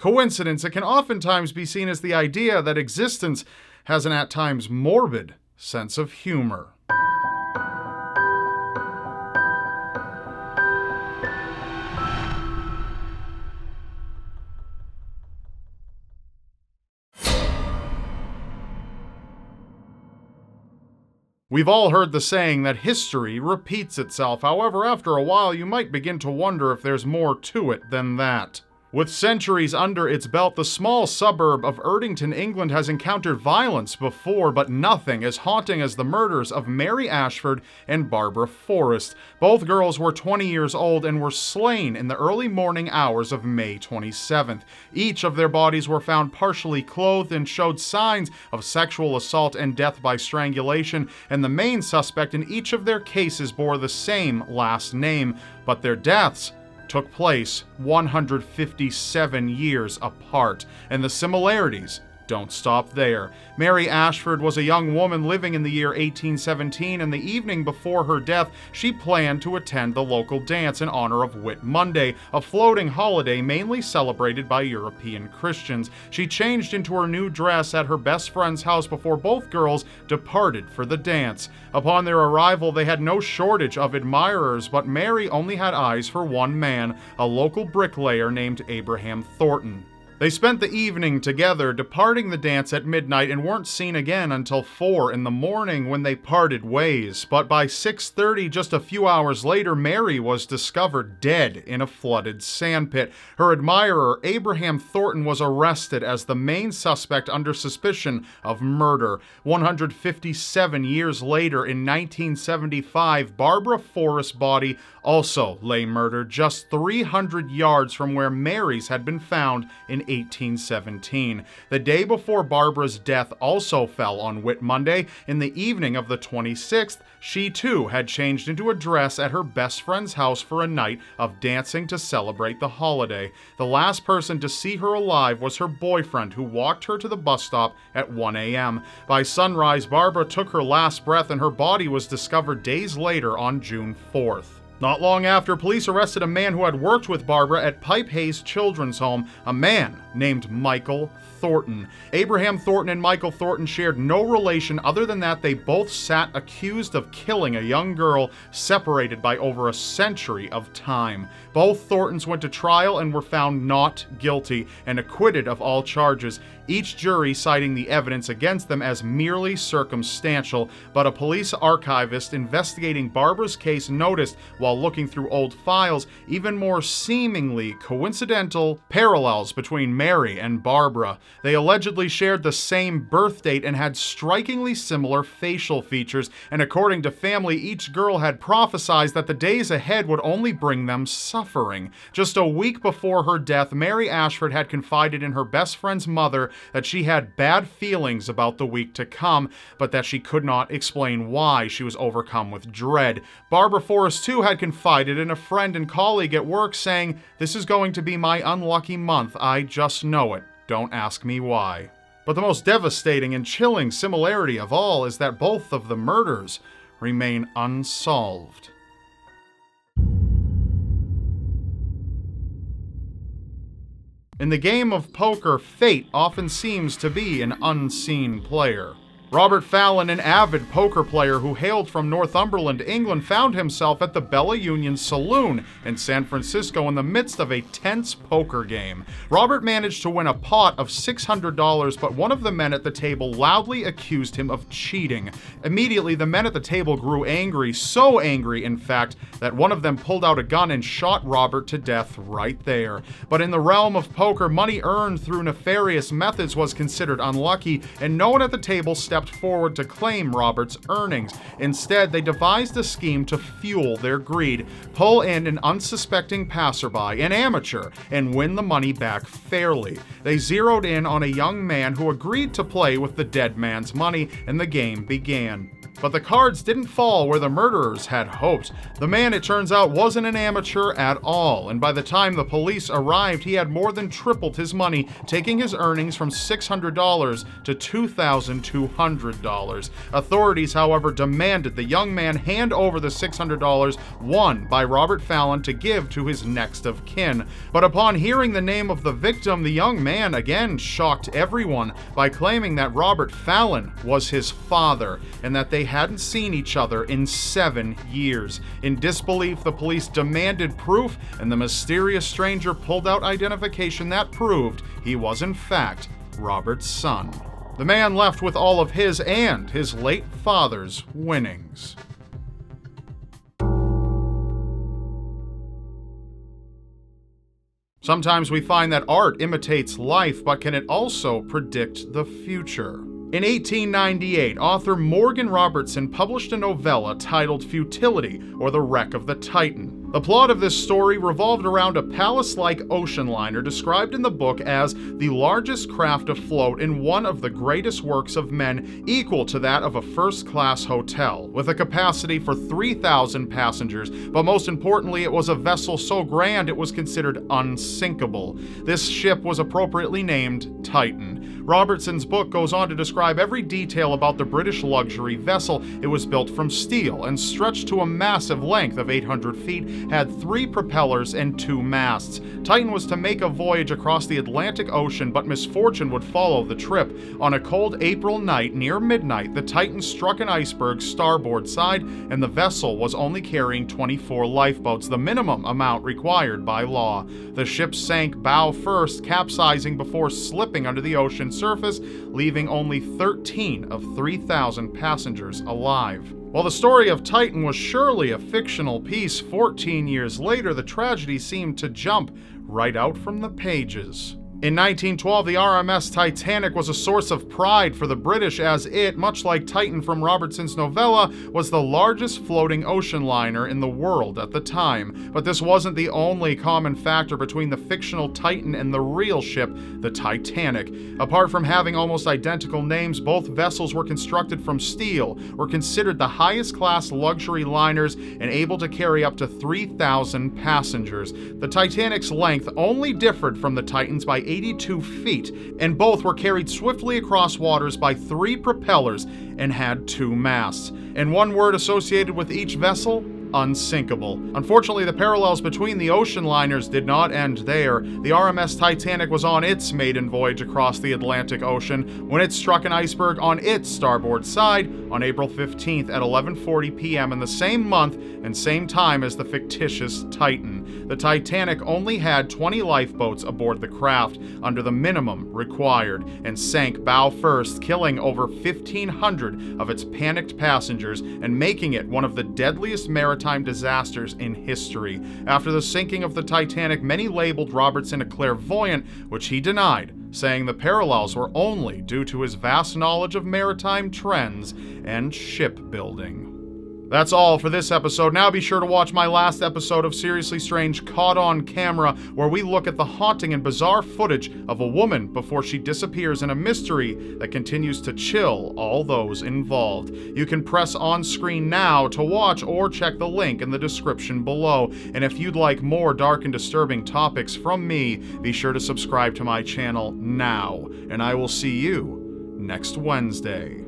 coincidence, it can oftentimes be seen as the idea that existence has an at times morbid sense of humor. We've all heard the saying that history repeats itself. However, after a while, you might begin to wonder if there's more to it than that. With centuries under its belt, the small suburb of Erdington, England has encountered violence before, but nothing as haunting as the murders of Mary Ashford and Barbara Forrest. Both girls were 20 years old and were slain in the early morning hours of May 27th. Each of their bodies were found partially clothed and showed signs of sexual assault and death by strangulation, and the main suspect in each of their cases bore the same last name, but their deaths took place 157 years apart, and the similarities don't stop there. Mary Ashford was a young woman living in the year 1817, and the evening before her death, she planned to attend the local dance in honor of Whit Monday, a floating holiday mainly celebrated by European Christians. She changed into her new dress at her best friend's house before both girls departed for the dance. Upon their arrival, they had no shortage of admirers, but Mary only had eyes for one man, a local bricklayer named Abraham Thornton. They spent the evening together, departing the dance at midnight, and weren't seen again until 4 in the morning when they parted ways. But by 6:30, just a few hours later, Mary was discovered dead in a flooded sandpit. Her admirer, Abraham Thornton, was arrested as the main suspect under suspicion of murder. 157 years later, in 1975, Barbara Forrest's body also lay murdered just 300 yards from where Mary's had been found in 1817. The day before Barbara's death also fell on Whit Monday. In the evening of the 26th, she too had changed into a dress at her best friend's house for a night of dancing to celebrate the holiday. The last person to see her alive was her boyfriend, who walked her to the bus stop at 1 a.m. By sunrise, Barbara took her last breath, and her body was discovered days later on June 4th. Not long after, police arrested a man who had worked with Barbara at Pipe Hayes Children's Home, a man named Michael Thornton. Abraham Thornton and Michael Thornton shared no relation other than that they both sat accused of killing a young girl separated by over a century of time. Both Thorntons went to trial and were found not guilty and acquitted of all charges, each jury citing the evidence against them as merely circumstantial. But a police archivist investigating Barbara's case noticed, while looking through old files, even more seemingly coincidental parallels between Mary and Barbara. They allegedly shared the same birth date and had strikingly similar facial features, and according to family, each girl had prophesied that the days ahead would only bring them suffering. Just a week before her death, Mary Ashford had confided in her best friend's mother that she had bad feelings about the week to come, but that she could not explain why. She was overcome with dread. Barbara Forrest, too, had confided in a friend and colleague at work, saying, "This is going to be my unlucky month. I just know it. Don't ask me why." But the most devastating and chilling similarity of all is that both of the murders remain unsolved. In the game of poker, fate often seems to be an unseen player. Robert Fallon, an avid poker player who hailed from Northumberland, England, found himself at the Bella Union Saloon in San Francisco in the midst of a tense poker game. Robert managed to win a pot of $600, but one of the men at the table loudly accused him of cheating. Immediately, the men at the table grew angry, so angry, in fact, that one of them pulled out a gun and shot Robert to death right there. But in the realm of poker, money earned through nefarious methods was considered unlucky, and no one at the table stepped forward to claim Robert's earnings. Instead, they devised a scheme to fuel their greed, pull in an unsuspecting passerby, an amateur, and win the money back fairly. They zeroed in on a young man who agreed to play with the dead man's money, and the game began. But the cards didn't fall where the murderers had hoped. The man, it turns out, wasn't an amateur at all, and by the time the police arrived, he had more than tripled his money, taking his earnings from $600 to $2,200. $600. Authorities, however, demanded the young man hand over the $600 won by Robert Fallon to give to his next of kin. But upon hearing the name of the victim, the young man again shocked everyone by claiming that Robert Fallon was his father and that they hadn't seen each other in 7 years. In disbelief, the police demanded proof, and the mysterious stranger pulled out identification that proved he was in fact Robert's son. The man left with all of his and his late father's winnings. Sometimes we find that art imitates life, but can it also predict the future? In 1898, author Morgan Robertson published a novella titled Futility, or The Wreck of the Titan. The plot of this story revolved around a palace-like ocean liner described in the book as the largest craft afloat in one of the greatest works of men, equal to that of a first-class hotel, with a capacity for 3,000 passengers, but most importantly, it was a vessel so grand it was considered unsinkable. This ship was appropriately named Titan. Robertson's book goes on to describe every detail about the British luxury vessel. It was built from steel and stretched to a massive length of 800 feet, had 3 propellers and 2 masts. Titan was to make a voyage across the Atlantic Ocean, but misfortune would follow the trip. On a cold April night near midnight, the Titan struck an iceberg starboard side, and the vessel was only carrying 24 lifeboats, the minimum amount required by law. The ship sank bow first, capsizing before slipping under the ocean surface, leaving only 13 of 3,000 passengers alive. While the story of Titan was surely a fictional piece, 14 years later, the tragedy seemed to jump right out from the pages. In 1912, the RMS Titanic was a source of pride for the British, as it, much like Titan from Robertson's novella, was the largest floating ocean liner in the world at the time. But this wasn't the only common factor between the fictional Titan and the real ship, the Titanic. Apart from having almost identical names, both vessels were constructed from steel, were considered the highest class luxury liners, and able to carry up to 3,000 passengers. The Titanic's length only differed from the Titan's by 82 feet, and both were carried swiftly across waters by 3 propellers and had 2 masts. And one word associated with each vessel: unsinkable. Unfortunately, the parallels between the ocean liners did not end there. The RMS Titanic was on its maiden voyage across the Atlantic Ocean when it struck an iceberg on its starboard side on April 15th at 11:40 p.m. in the same month and same time as the fictitious Titan. The Titanic only had 20 lifeboats aboard the craft, under the minimum required, and sank bow first, killing over 1,500 of its panicked passengers and making it one of the deadliest maritime disasters in history. After the sinking of the Titanic, many labeled Robertson a clairvoyant, which he denied, saying the parallels were only due to his vast knowledge of maritime trends and shipbuilding. That's all for this episode. Now be sure to watch my last episode of Seriously Strange Caught on Camera, where we look at the haunting and bizarre footage of a woman before she disappears in a mystery that continues to chill all those involved. You can press on screen now to watch or check the link in the description below. And if you'd like more dark and disturbing topics from me, be sure to subscribe to my channel now. And I will see you next Wednesday.